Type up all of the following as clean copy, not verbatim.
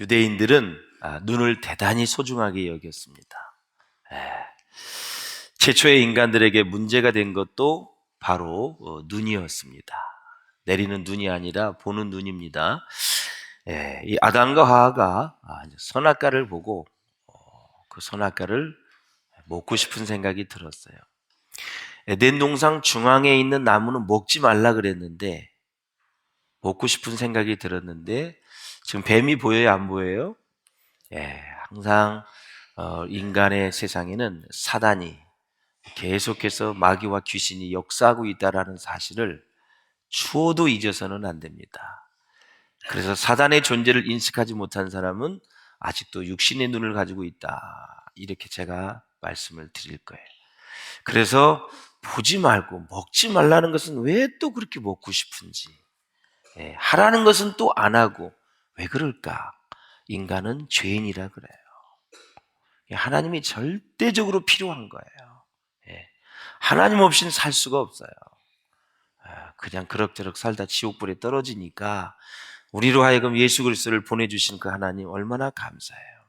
유대인들은 눈을 대단히 소중하게 여겼습니다. 최초의 인간들에게 문제가 된 것도 바로 눈이었습니다. 내리는 눈이 아니라 보는 눈입니다. 이 아담과 하와가 선악과를 보고 그 선악과를 먹고 싶은 생각이 들었어요. 에덴 동산 중앙에 있는 나무는 먹지 말라 그랬는데 먹고 싶은 생각이 들었는데 지금 뱀이 보여요, 안 보여요? 항상 인간의 세상에는 사단이 계속해서 마귀와 귀신이 역사하고 있다라는 사실을 추호도 잊어서는 안 됩니다. 그래서 사단의 존재를 인식하지 못한 사람은 아직도 육신의 눈을 가지고 있다. 이렇게 제가 말씀을 드릴 거예요. 그래서 보지 말고 먹지 말라는 것은 왜 또 그렇게 먹고 싶은지, 하라는 것은 또 안 하고 왜 그럴까? 인간은 죄인이라 그래요. 하나님이 절대적으로 필요한 거예요. 하나님 없이는 살 수가 없어요. 그냥 그럭저럭 살다 지옥불에 떨어지니까 우리로 하여금 예수 그리스도를 보내주신 그 하나님 얼마나 감사해요.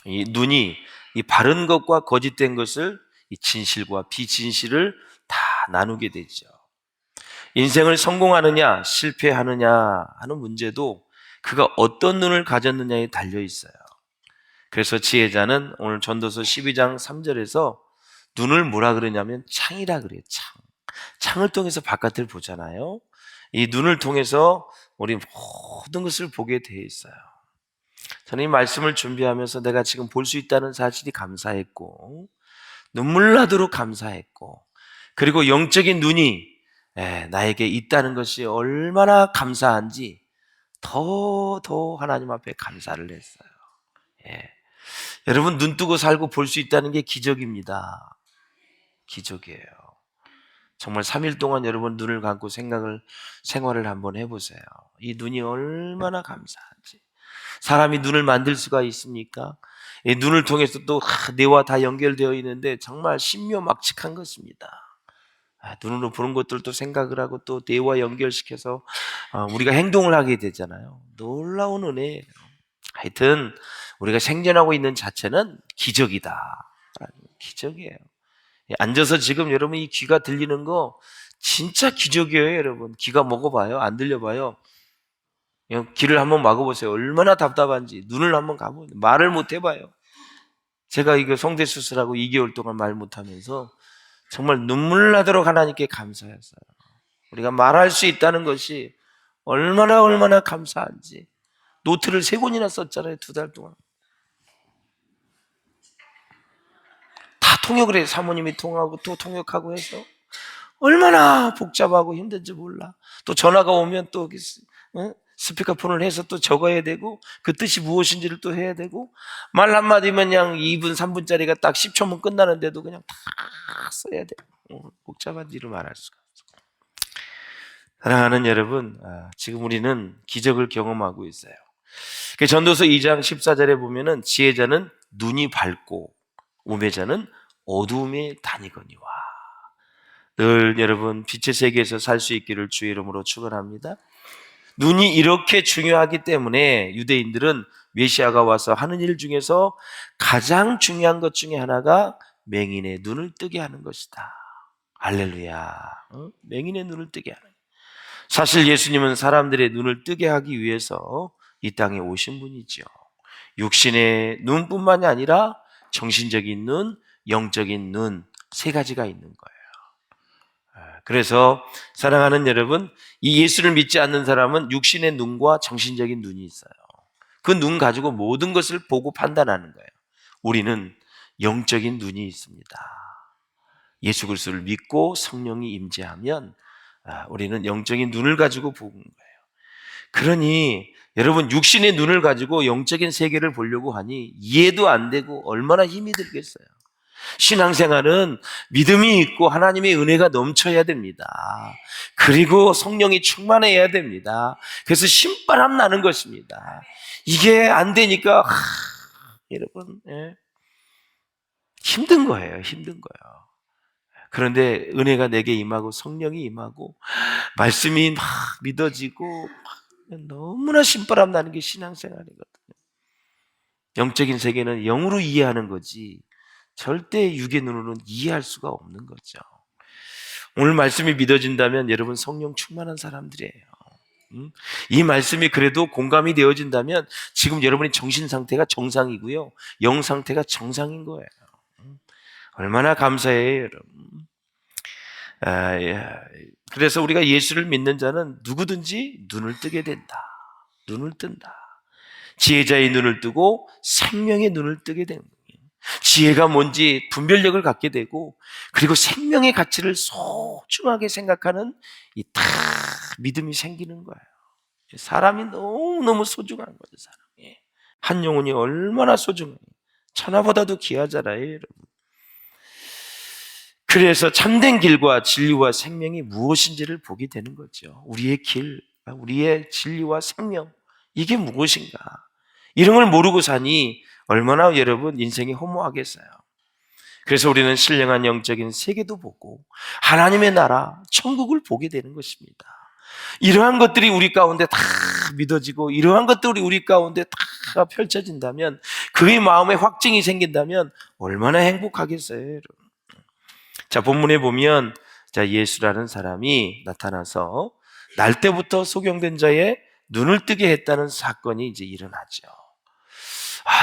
이 눈이 이 바른 것과 거짓된 것을, 이 진실과 비진실을 다 나누게 되죠. 인생을 성공하느냐 실패하느냐 하는 문제도 그가 어떤 눈을 가졌느냐에 달려 있어요. 그래서 지혜자는 오늘 전도서 12장 3절에서 눈을 뭐라 그러냐면 창이라 그래요. 창을 통해서 바깥을 보잖아요. 이 눈을 통해서 우리 모든 것을 보게 되어 있어요. 저는 이 말씀을 준비하면서 내가 지금 볼 수 있다는 사실이 감사했고, 눈물 나도록 감사했고, 그리고 영적인 눈이 나에게 있다는 것이 얼마나 감사한지 더 하나님 앞에 감사를 했어요. 여러분, 눈 뜨고 살고 볼 수 있다는 게 기적입니다. 기적이에요. 정말 3일 동안 여러분 눈을 감고 생활을 한번 해보세요. 이 눈이 얼마나 감사한지. 사람이 눈을 만들 수가 있습니까? 이 눈을 통해서 또 뇌와 다 연결되어 있는데 정말 신묘막측한 것입니다. 눈으로 보는 것들도 생각을 하고 또 뇌와 연결시켜서 우리가 행동을 하게 되잖아요. 놀라운 은혜예요. 하여튼 우리가 생존하고 있는 자체는 기적이다. 기적이에요. 앉아서 지금 여러분 이 귀가 들리는 거 진짜 기적이에요. 여러분 귀가 먹어봐요. 안 들려봐요. 그냥 귀를 한번 막아보세요. 얼마나 답답한지. 눈을 한번 가보세요. 말을 못 해봐요. 제가 이거 성대 수술하고 2개월 동안 말 못하면서 정말 눈물 나도록 하나님께 감사했어요. 우리가 말할 수 있다는 것이 얼마나 감사한지. 노트를 3권이나 썼잖아요. 2달 동안. 다 통역을 해요. 사모님이 통하고 또 통역하고 해서 얼마나 복잡하고 힘든지 몰라. 또 전화가 오면 또 스피커폰을 해서 또 적어야 되고 그 뜻이 무엇인지를 또 해야 되고 말 한마디면 그냥 2분 3분짜리가 딱 10초면 끝나는데도 그냥 다 써야 돼. 복잡한 일을 말할 수가 없어. 사랑하는 여러분, 지금 우리는 기적을 경험하고 있어요. 전도서 2장 14절에 보면은 지혜자는 눈이 밝고 우매자는 어두움에 다니거니와. 늘 여러분 빛의 세계에서 살 수 있기를 주의 이름으로 축원합니다. 눈이 이렇게 중요하기 때문에 유대인들은 메시아가 와서 하는 일 중에서 가장 중요한 것 중에 하나가 맹인의 눈을 뜨게 하는 것이다. 할렐루야. 맹인의 눈을 뜨게 하는. 사실 예수님은 사람들의 눈을 뜨게 하기 위해서 이 땅에 오신 분이죠. 육신의 눈뿐만이 아니라 정신적인 눈, 영적인 눈, 3가지가 있는 거예요. 그래서 사랑하는 여러분, 이 예수를 믿지 않는 사람은 육신의 눈과 정신적인 눈이 있어요. 그 눈 가지고 모든 것을 보고 판단하는 거예요. 우리는 영적인 눈이 있습니다. 예수 그리스도를 믿고 성령이 임재하면 우리는 영적인 눈을 가지고 보는 거예요. 그러니 여러분 육신의 눈을 가지고 영적인 세계를 보려고 하니 이해도 안 되고 얼마나 힘이 들겠어요. 신앙생활은 믿음이 있고 하나님의 은혜가 넘쳐야 됩니다. 그리고 성령이 충만해야 됩니다. 그래서 신바람 나는 것입니다. 이게 안 되니까 여러분 힘든 거예요. 힘든 거예요. 그런데 은혜가 내게 임하고 성령이 임하고 말씀이 막 믿어지고 너무나 신바람 나는 게 신앙생활이거든요. 영적인 세계는 영으로 이해하는 거지 절대 육의 눈으로는 이해할 수가 없는 거죠. 오늘 말씀이 믿어진다면 여러분 성령 충만한 사람들이에요. 이 말씀이 그래도 공감이 되어진다면 지금 여러분의 정신 상태가 정상이고요, 영 상태가 정상인 거예요. 얼마나 감사해요, 여러분. 예. 그래서 우리가 예수를 믿는 자는 누구든지 눈을 뜨게 된다. 눈을 뜬다. 지혜자의 눈을 뜨고 생명의 눈을 뜨게 되는 거예요. 지혜가 뭔지 분별력을 갖게 되고, 그리고 생명의 가치를 소중하게 생각하는 이 딱 믿음이 생기는 거예요. 사람이 너무너무 소중한 거죠, 사람이. 한 영혼이 얼마나 소중해요. 천하보다도 귀하잖아요, 여러분. 그래서 참된 길과 진리와 생명이 무엇인지를 보게 되는 거죠. 우리의 길, 우리의 진리와 생명, 이게 무엇인가? 이런 걸 모르고 사니 얼마나 여러분 인생이 허무하겠어요. 그래서 우리는 신령한 영적인 세계도 보고 하나님의 나라, 천국을 보게 되는 것입니다. 이러한 것들이 우리 가운데 다 믿어지고 이러한 것들이 우리 가운데 다 펼쳐진다면, 그의 마음에 확증이 생긴다면 얼마나 행복하겠어요, 여러분. 자, 본문에 보면 예수라는 사람이 나타나서 날 때부터 소경된 자의 눈을 뜨게 했다는 사건이 이제 일어나죠.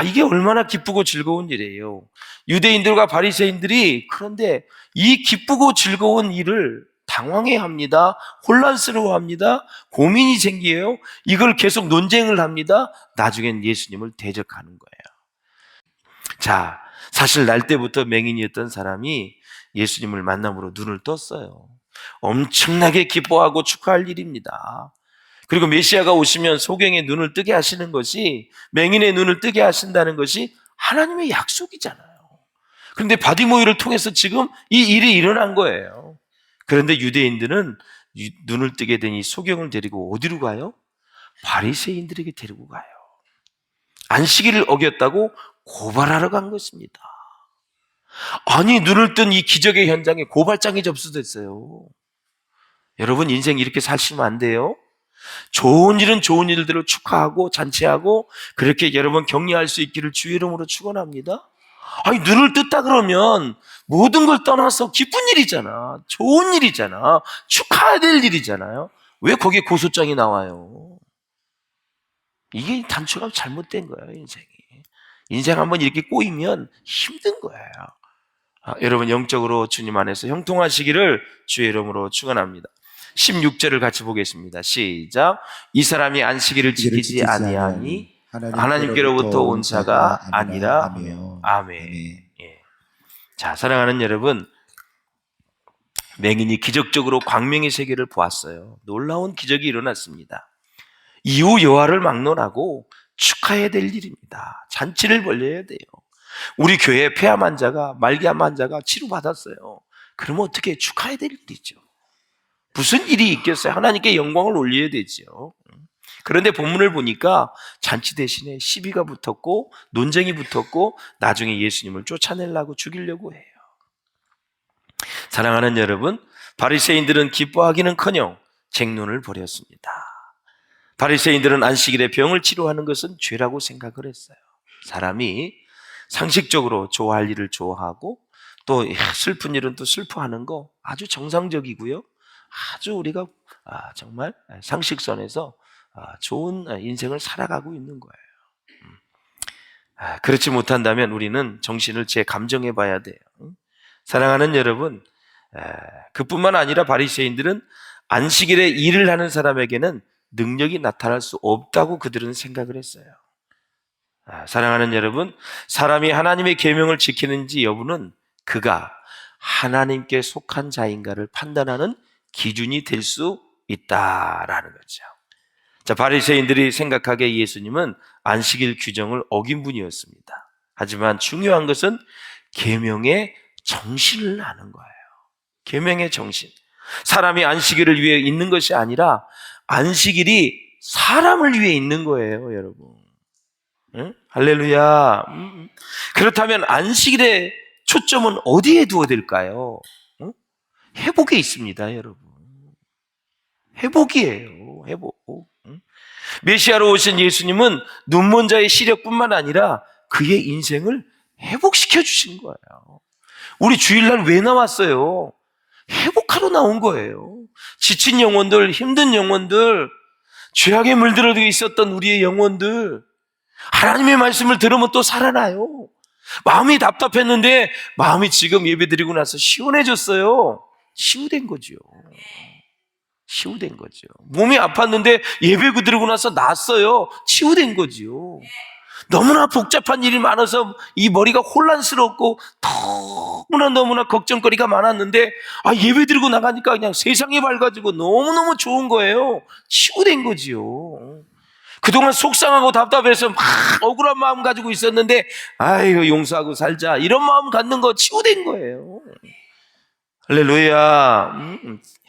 이게 얼마나 기쁘고 즐거운 일이에요. 유대인들과 바리새인들이 그런데 이 기쁘고 즐거운 일을 당황해합니다. 혼란스러워합니다. 고민이 생겨요. 이걸 계속 논쟁을 합니다. 나중엔 예수님을 대적하는 거예요. 자, 사실 날 때부터 맹인이었던 사람이 예수님을 만남으로 눈을 떴어요. 엄청나게 기뻐하고 축하할 일입니다. 그리고 메시아가 오시면 소경의 눈을 뜨게 하시는 것이, 맹인의 눈을 뜨게 하신다는 것이 하나님의 약속이잖아요. 그런데 바디모이를 통해서 지금 이 일이 일어난 거예요. 그런데 유대인들은 눈을 뜨게 된 이 소경을 데리고 어디로 가요? 바리새인들에게 데리고 가요. 안식일을 어겼다고 고발하러 간 것입니다. 아니, 눈을 뜬 이 기적의 현장에 고발장이 접수됐어요. 여러분, 인생 이렇게 사시면 안 돼요. 좋은 일은 좋은 일대로 축하하고 잔치하고 그렇게 여러분 격려할 수 있기를 주의 이름으로 축원합니다. 아니, 눈을 떴다 그러면 모든 걸 떠나서 기쁜 일이잖아. 좋은 일이잖아. 축하해야 될 일이잖아요. 왜 거기에 고소장이 나와요? 이게 단추가 잘못된 거예요, 인생이. 인생 한번 이렇게 꼬이면 힘든 거예요. 여러분 영적으로 주님 안에서 형통하시기를 주의 이름으로 축원합니다. 16절을 같이 보겠습니다. 시작. 이 사람이 안식일을 지키지 아니하니 하나님께로부터 온 자가 아니라 하며. 아멘. 예. 자, 사랑하는 여러분, 맹인이 기적적으로 광명의 세계를 보았어요. 놀라운 기적이 일어났습니다. 이후 여호와를 막론하고 축하해야 될 일입니다. 잔치를 벌려야 돼요. 우리 교회 폐암 환자가, 말기암 환자가 치료받았어요. 그러면 어떻게 축하해야 될 일이죠. 무슨 일이 있겠어요? 하나님께 영광을 올려야 되죠. 그런데 본문을 보니까 잔치 대신에 시비가 붙었고 논쟁이 붙었고 나중에 예수님을 쫓아내려고 죽이려고 해요. 사랑하는 여러분, 바리새인들은 기뻐하기는커녕 쟁론을 벌였습니다. 바리새인들은 안식일에 병을 치료하는 것은 죄라고 생각을 했어요. 사람이 상식적으로 좋아할 일을 좋아하고 또 슬픈 일은 또 슬퍼하는 거 아주 정상적이고요. 아주 우리가 정말 상식선에서 좋은 인생을 살아가고 있는 거예요. 그렇지 못한다면 우리는 정신을 재감정해 봐야 돼요. 사랑하는 여러분, 그뿐만 아니라 바리새인들은 안식일에 일을 하는 사람에게는 능력이 나타날 수 없다고 그들은 생각을 했어요. 사랑하는 여러분, 사람이 하나님의 계명을 지키는지 여부는 그가 하나님께 속한 자인가를 판단하는 기준이 될 수 있다라는 거죠. 자, 바리새인들이 생각하기에 예수님은 안식일 규정을 어긴 분이었습니다. 하지만 중요한 것은 계명의 정신을 아는 거예요. 계명의 정신. 사람이 안식일을 위해 있는 것이 아니라 안식일이 사람을 위해 있는 거예요, 여러분. 응? 할렐루야. 그렇다면 안식일의 초점은 어디에 두어야 될까요? 응? 회복에 있습니다, 여러분. 회복이에요, 회복. 응? 메시아로 오신 예수님은 눈먼 자의 시력뿐만 아니라 그의 인생을 회복시켜 주신 거예요. 우리 주일날 왜 나왔어요? 회복하러 나온 거예요. 지친 영혼들, 힘든 영혼들, 죄악에 물들어 있었던 우리의 영혼들, 하나님의 말씀을 들으면 또 살아나요. 마음이 답답했는데 마음이 지금 예배드리고 나서 시원해졌어요. 치유된 거죠. 치유된 거죠. 몸이 아팠는데 예배 드리고 나서 낫어요. 치유된 거죠. 너무나 복잡한 일이 많아서 이 머리가 혼란스럽고 너무나 걱정거리가 많았는데 예배 드리고 나가니까 그냥 세상이 밝아지고 너무너무 좋은 거예요. 치유된 거지요. 그동안 속상하고 답답해서 막 억울한 마음 가지고 있었는데 아이고 용서하고 살자 이런 마음 갖는 거 치유된 거예요. 할렐루야.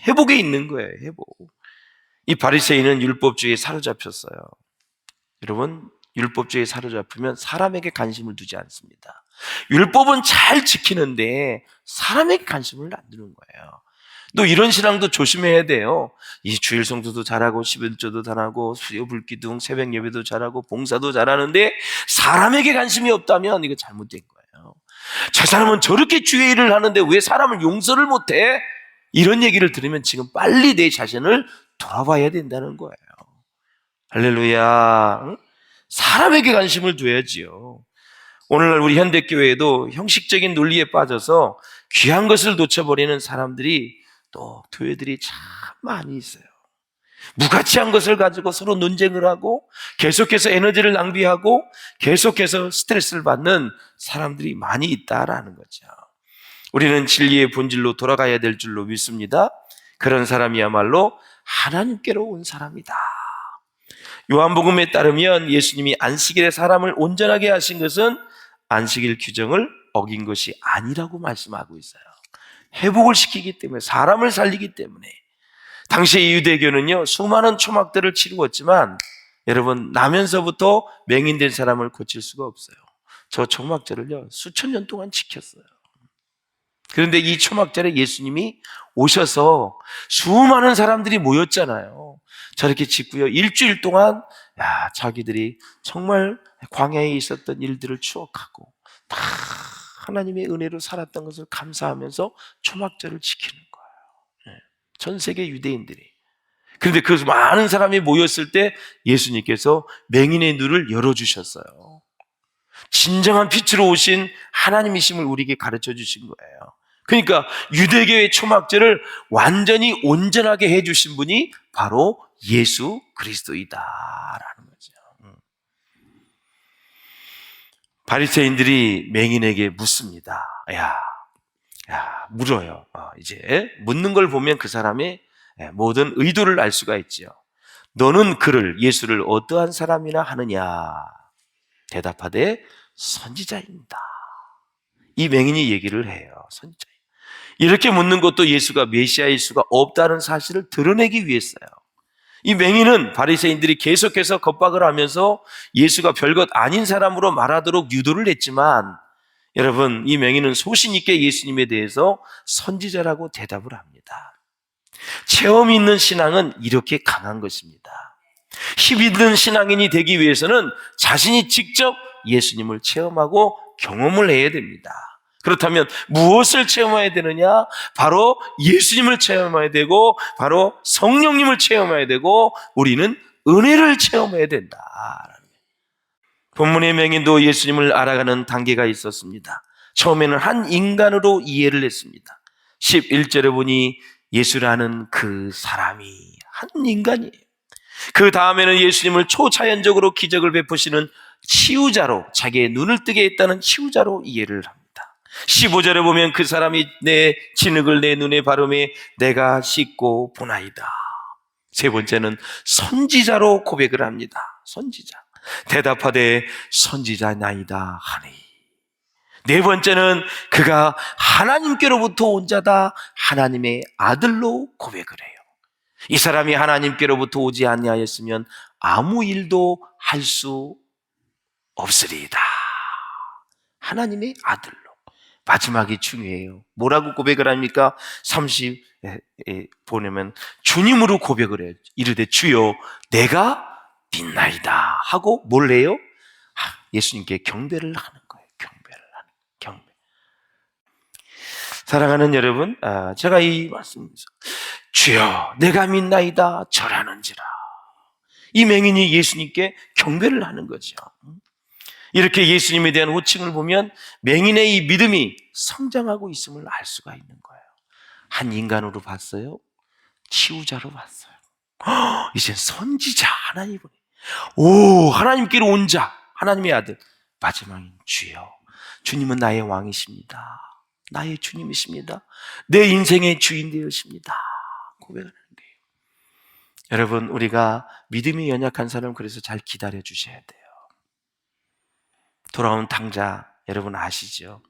회복에 있는 거예요. 회복. 이 바리새인은 율법주의에 사로잡혔어요. 여러분, 율법주의에 사로잡히면 사람에게 관심을 두지 않습니다. 율법은 잘 지키는데 사람에게 관심을 안 두는 거예요. 또 이런 신앙도 조심해야 돼요. 이 주일 성수도 잘하고 11조도 잘하고 수요 불기둥 새벽 예배도 잘하고 봉사도 잘하는데 사람에게 관심이 없다면 이거 잘못된 거예요. 저 사람은 저렇게 주의 일을 하는데 왜 사람을 용서를 못해? 이런 얘기를 들으면 지금 빨리 내 자신을 돌아봐야 된다는 거예요. 할렐루야. 응? 사람에게 관심을 둬야지요. 오늘날 우리 현대교회에도 형식적인 논리에 빠져서 귀한 것을 놓쳐버리는 사람들이 또 교회들이 참 많이 있어요. 무가치한 것을 가지고 서로 논쟁을 하고 계속해서 에너지를 낭비하고 계속해서 스트레스를 받는 사람들이 많이 있다라는 거죠. 우리는 진리의 본질로 돌아가야 될 줄로 믿습니다. 그런 사람이야말로 하나님께로 온 사람이다. 요한복음에 따르면 예수님이 안식일에 사람을 온전하게 하신 것은 안식일 규정을 어긴 것이 아니라고 말씀하고 있어요. 회복을 시키기 때문에, 사람을 살리기 때문에. 당시의 유대교는요, 수많은 초막들을 치루었지만 여러분, 나면서부터 맹인된 사람을 고칠 수가 없어요. 저 초막절을요 수천 년 동안 지켰어요. 그런데 이 초막절에 예수님이 오셔서 수많은 사람들이 모였잖아요. 저렇게 짓고요, 일주일 동안 자기들이 정말 광야에 있었던 일들을 추억하고 다 하나님의 은혜로 살았던 것을 감사하면서 초막절을 지키는 거예요. 전 세계 유대인들이. 그런데 그 많은 사람이 모였을 때 예수님께서 맹인의 눈을 열어주셨어요. 진정한 빛으로 오신 하나님이심을 우리에게 가르쳐 주신 거예요. 그러니까 유대교의 초막절을 완전히 온전하게 해주신 분이 바로 예수 그리스도이다라는 거죠. 바리새인들이 맹인에게 묻습니다. 물어요. 이제 묻는 걸 보면 그 사람의 모든 의도를 알 수가 있지요. 너는 그를, 예수를 어떠한 사람이나 하느냐? 대답하되 선지자입니다. 이 맹인이 얘기를 해요. 선지자. 이렇게 묻는 것도 예수가 메시아일 수가 없다는 사실을 드러내기 위해서요. 이 맹인은 바리새인들이 계속해서 겁박을 하면서 예수가 별것 아닌 사람으로 말하도록 유도를 했지만, 여러분, 이 맹인은 소신 있게 예수님에 대해서 선지자라고 대답을 합니다. 체험이 있는 신앙은 이렇게 강한 것입니다. 힘 있는 신앙인이 되기 위해서는 자신이 직접 예수님을 체험하고 경험을 해야 됩니다. 그렇다면 무엇을 체험해야 되느냐? 바로 예수님을 체험해야 되고, 바로 성령님을 체험해야 되고, 우리는 은혜를 체험해야 된다. 본문의 맹인도 예수님을 알아가는 단계가 있었습니다. 처음에는 한 인간으로 이해를 했습니다. 11절에 보니 예수라는 그 사람이 한 인간이에요. 그 다음에는 예수님을 초자연적으로 기적을 베푸시는 치유자로, 자기의 눈을 뜨게 했다는 치유자로 이해를 합니다. 15절에 보면 그 사람이 내 진흙을 내 눈에 바르매 내가 씻고 보나이다. 세 번째는 선지자로 고백을 합니다. 선지자. 대답하되 선지자나이다 하니. 네 번째는 그가 하나님께로부터 온 자다, 하나님의 아들로 고백을 해요. 이 사람이 하나님께로부터 오지 아니하였으면 아무 일도 할 수 없으리이다. 하나님의 아들로. 마지막이 중요해요. 뭐라고 고백을 합니까? 30에 보내면 주님으로 고백을 해요. 이르되 주여 내가 믿나이다 하고 뭘 해요? 예수님께 경배를 하는 거예요. 경배. 사랑하는 여러분, 제가 이 말씀에서 주여 내가 믿나이다 절하는지라, 이 맹인이 예수님께 경배를 하는 거죠. 이렇게 예수님에 대한 호칭을 보면 맹인의 이 믿음이 성장하고 있음을 알 수가 있는 거예요. 한 인간으로 봤어요. 치유자로 봤어요. 이제 선지자, 하나님께로 온 자, 하나님의 아들. 마지막인 주여, 주님은 나의 왕이십니다. 나의 주님이십니다. 내 인생의 주인 되십니다. 고백하는 거예요. 여러분, 우리가 믿음이 연약한 사람, 그래서 잘 기다려 주셔야 돼요. 돌아온 탕자 여러분 아시죠?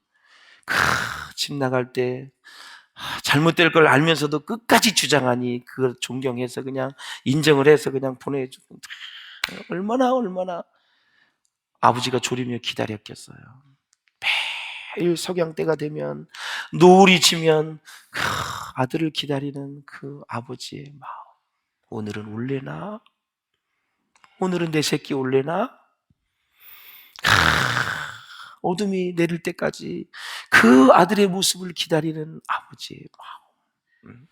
집 나갈 때 잘못될 걸 알면서도 끝까지 주장하니 그걸 존경해서 그냥 인정을 해서 그냥 보내주고, 얼마나 아버지가 졸이며 기다렸겠어요. 매일 석양 때가 되면, 노을이 지면 아들을 기다리는 그 아버지의 마음. 오늘은 올래나? 오늘은 내 새끼 올래나? 어둠이 내릴 때까지 그 아들의 모습을 기다리는 아버지의 마음.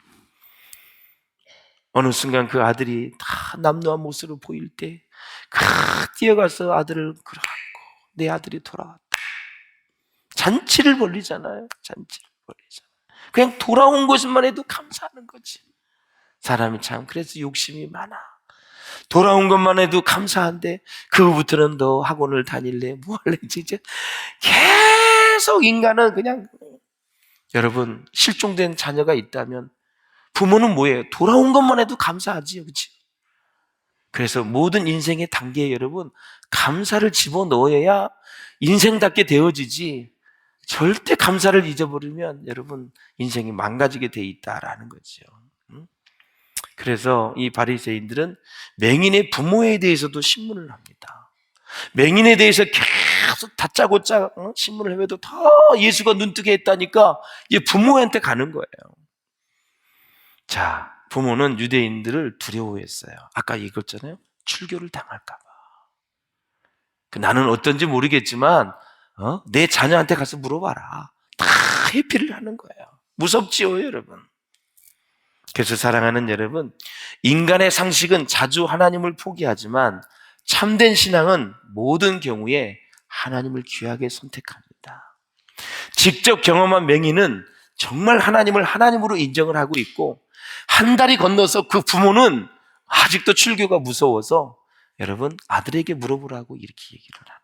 어느 순간 그 아들이 다 남루한 모습으로 보일 때 뛰어가서 아들을 끌어안고, 내 아들이 돌아왔다. 잔치를 벌리잖아요. 그냥 돌아온 것만 해도 감사하는 거지. 사람이 참 그래서 욕심이 많아. 돌아온 것만 해도 감사한데 그후부터는 너 학원을 다닐래, 뭐 할래, 진짜 계속 인간은 그냥. 여러분, 실종된 자녀가 있다면 부모는 뭐예요? 돌아온 것만 해도 감사하지요, 그렇지? 그래서 모든 인생의 단계에 여러분 감사를 집어넣어야 인생답게 되어지지, 절대 감사를 잊어버리면 여러분 인생이 망가지게 돼 있다라는 거죠. 그래서 이 바리새인들은 맹인의 부모에 대해서도 신문을 합니다. 맹인에 대해서 계속 다짜고짜 신문을 해도 다 예수가 눈뜨게 했다니까 이제 부모한테 가는 거예요. 자, 부모는 유대인들을 두려워했어요. 아까 읽었잖아요. 출교를 당할까 봐. 나는 어떤지 모르겠지만 내 자녀한테 가서 물어봐라. 다 회피를 하는 거예요. 무섭지요, 여러분. 그래서 사랑하는 여러분, 인간의 상식은 자주 하나님을 포기하지만 참된 신앙은 모든 경우에 하나님을 귀하게 선택합니다. 직접 경험한 맹인은 정말 하나님을 하나님으로 인정을 하고 있고, 한 달이 건너서 그 부모는 아직도 출교가 무서워서 여러분 아들에게 물어보라고 이렇게 얘기를 하는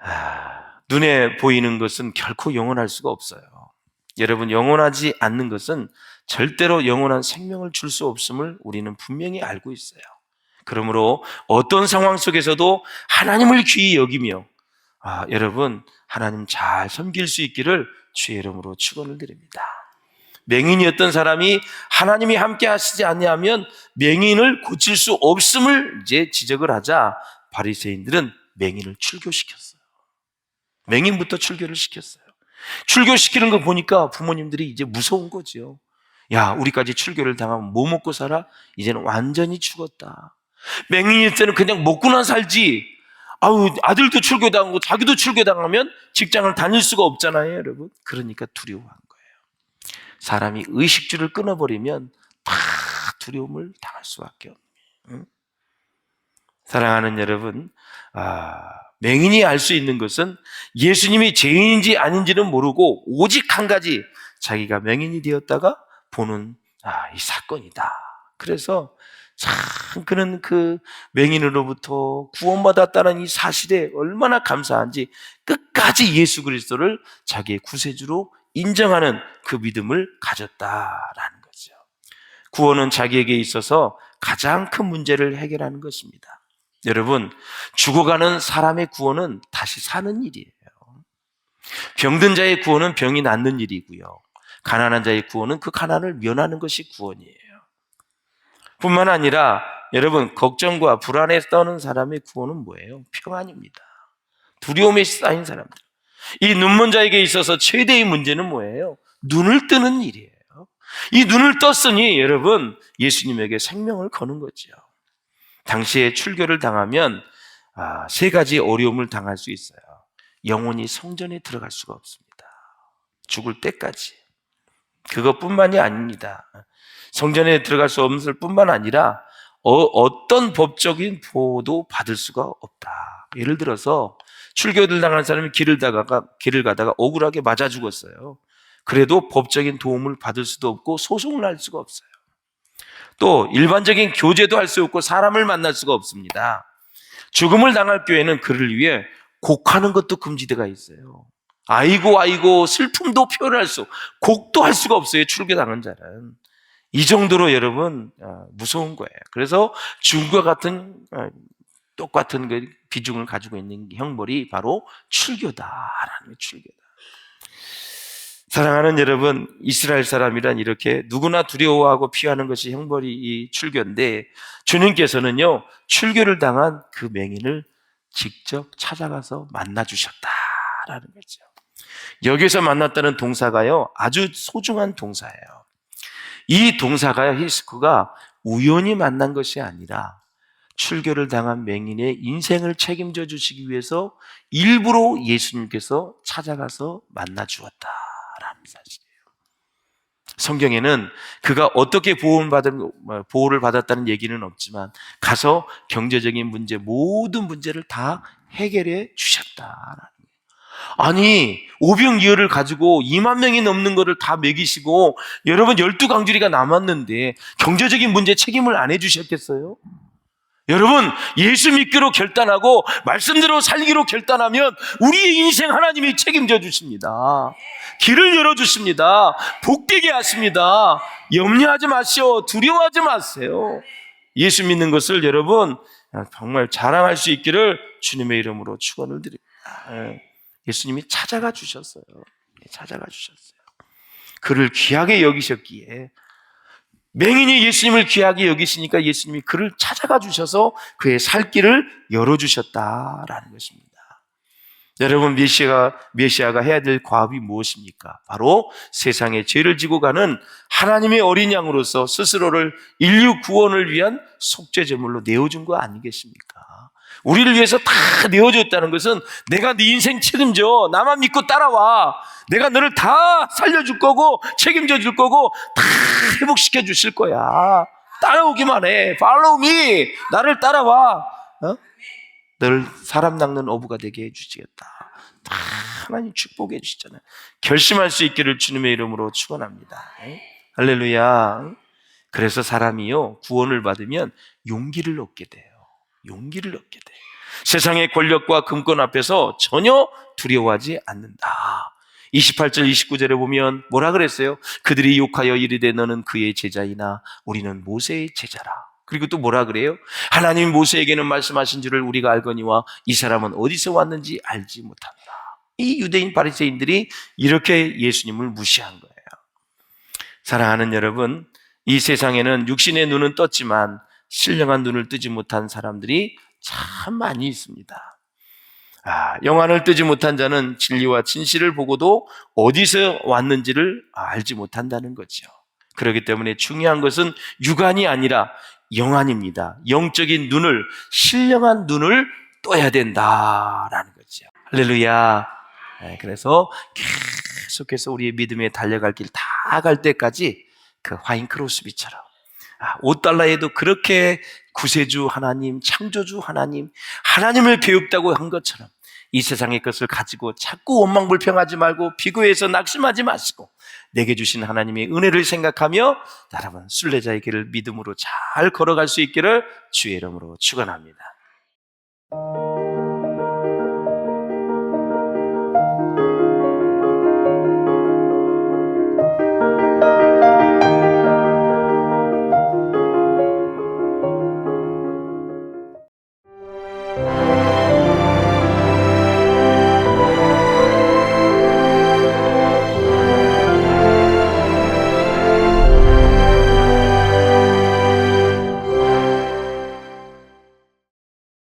거예요. 눈에 보이는 것은 결코 영원할 수가 없어요. 여러분, 영원하지 않는 것은 절대로 영원한 생명을 줄 수 없음을 우리는 분명히 알고 있어요. 그러므로 어떤 상황 속에서도 하나님을 귀히 여기며 여러분 하나님 잘 섬길 수 있기를 주의 이름으로 축원을 드립니다. 맹인이었던 사람이 하나님이 함께 하시지 않냐면 맹인을 고칠 수 없음을 이제 지적을 하자 바리새인들은 맹인을 출교시켰어요. 맹인부터 출교를 시켰어요. 출교시키는 거 보니까 부모님들이 이제 무서운 거죠. 야, 우리까지 출교를 당하면 뭐 먹고 살아? 이제는 완전히 죽었다. 맹인일 때는 그냥 먹고나 살지. 아들도 출교당하고 자기도 출교당하면 직장을 다닐 수가 없잖아요, 여러분. 그러니까 두려워한 거예요. 사람이 의식주를 끊어버리면 다 두려움을 당할 수밖에 없는. 사랑하는 여러분, 맹인이 알 수 있는 것은 예수님이 죄인인지 아닌지는 모르고 오직 한 가지, 자기가 맹인이 되었다가 보는 이 사건이다. 그래서 참 그는 그 맹인으로부터 구원받았다는 이 사실에 얼마나 감사한지 끝까지 예수 그리스도를 자기의 구세주로 인정하는 그 믿음을 가졌다라는 거죠. 구원은 자기에게 있어서 가장 큰 문제를 해결하는 것입니다. 여러분, 죽어가는 사람의 구원은 다시 사는 일이에요. 병든 자의 구원은 병이 낫는 일이고요. 가난한 자의 구원은 그 가난을 면하는 것이 구원이에요. 뿐만 아니라 여러분, 걱정과 불안에 떠는 사람의 구원은 뭐예요? 평안입니다. 두려움에 쌓인 사람들. 이 눈먼 자에게 있어서 최대의 문제는 뭐예요? 눈을 뜨는 일이에요. 이 눈을 떴으니 여러분 예수님에게 생명을 거는 거죠. 당시에 출교를 당하면 세 가지 어려움을 당할 수 있어요. 영혼이 성전에 들어갈 수가 없습니다. 죽을 때까지. 그것뿐만이 아닙니다. 성전에 들어갈 수 없을 뿐만 아니라 어떤 법적인 보호도 받을 수가 없다. 예를 들어서 출교를 당한 사람이 길을 가다가 억울하게 맞아 죽었어요. 그래도 법적인 도움을 받을 수도 없고 소송을 할 수가 없어요. 또 일반적인 교제도 할 수 없고 사람을 만날 수가 없습니다. 죽음을 당할 교회는 그를 위해 곡하는 것도 금지되어 있어요. 아이고 슬픔도 표현할 수, 곡도 할 수가 없어요. 출교당한 자는. 이 정도로 여러분 무서운 거예요. 그래서 죽음과 같은 똑같은 그 비중을 가지고 있는 형벌이 바로 출교다라는 거예요. 출교다. 사랑하는 여러분, 이스라엘 사람이란 이렇게 누구나 두려워하고 피하는 것이 형벌이 이 출교인데, 주님께서는요 출교를 당한 그 맹인을 직접 찾아가서 만나 주셨다라는 거죠. 여기서 만났다는 동사가요 아주 소중한 동사예요. 이 동사가요, 히스코가 우연히 만난 것이 아니라 출교를 당한 맹인의 인생을 책임져 주시기 위해서 일부러 예수님께서 찾아가서 만나 주었다라는 사실이에요. 성경에는 그가 어떻게 보호를 받았다는 얘기는 없지만 가서 경제적인 문제, 모든 문제를 다 해결해 주셨다라는 거예요. 아니, 오병이어를 가지고 2만 명이 넘는 것을 다 먹이시고 여러분 12강주리가 남았는데 경제적인 문제 책임을 안 해주셨겠어요? 여러분, 예수 믿기로 결단하고 말씀대로 살기로 결단하면 우리의 인생 하나님이 책임져 주십니다. 길을 열어주십니다. 복되게 하십니다. 염려하지 마시오. 두려워하지 마세요. 예수 믿는 것을 여러분 정말 자랑할 수 있기를 주님의 이름으로 축원을 드립니다. 예수님이 찾아가 주셨어요. 찾아가 주셨어요. 그를 귀하게 여기셨기에, 맹인이 예수님을 귀하게 여기시니까 예수님이 그를 찾아가 주셔서 그의 살 길을 열어주셨다라는 것입니다. 여러분, 메시아가 해야 될 과업이 무엇입니까? 바로 세상에 죄를 지고 가는 하나님의 어린 양으로서 스스로를 인류 구원을 위한 속죄제물로 내어준 거 아니겠습니까? 우리를 위해서 다 내어줬다는 것은 내가 네 인생 책임져, 나만 믿고 따라와, 내가 너를 다 살려줄 거고 책임져 줄 거고 다 회복시켜 주실 거야. 따라오기만 해. Follow me. 나를 따라와. 너를 사람 낚는 어부가 되게 해주시겠다. 다 하나님 축복해 주시잖아요. 결심할 수 있기를 주님의 이름으로 축원합니다. 할렐루야. 그래서 사람이요 구원을 받으면 용기를 얻게 돼요. 용기를 얻게 돼. 세상의 권력과 금권 앞에서 전혀 두려워하지 않는다. 28절 29절에 보면 뭐라 그랬어요? 그들이 욕하여 이르되 너는 그의 제자이나 우리는 모세의 제자라. 그리고 또 뭐라 그래요? 하나님 모세에게는 말씀하신 줄을 우리가 알거니와 이 사람은 어디서 왔는지 알지 못하노라. 이 유대인 바리새인들이 이렇게 예수님을 무시한 거예요. 사랑하는 여러분, 이 세상에는 육신의 눈은 떴지만 신령한 눈을 뜨지 못한 사람들이 참 많이 있습니다. 영안을 뜨지 못한 자는 진리와 진실을 보고도 어디서 왔는지를 알지 못한다는 거죠. 그렇기 때문에 중요한 것은 육안이 아니라 영안입니다. 영적인 눈을, 신령한 눈을 떠야 된다라는 거죠. 할렐루야. 그래서 계속해서 우리의 믿음에 달려갈 길 다 갈 때까지 그 화인 크로스비처럼 $5에도 그렇게 구세주 하나님, 창조주 하나님, 하나님을 배웁다고 한 것처럼 이 세상의 것을 가지고 자꾸 원망불평하지 말고 비교해서 낙심하지 마시고 내게 주신 하나님의 은혜를 생각하며 여러분 순례자의 길을 믿음으로 잘 걸어갈 수 있기를 주의 이름으로 축원합니다.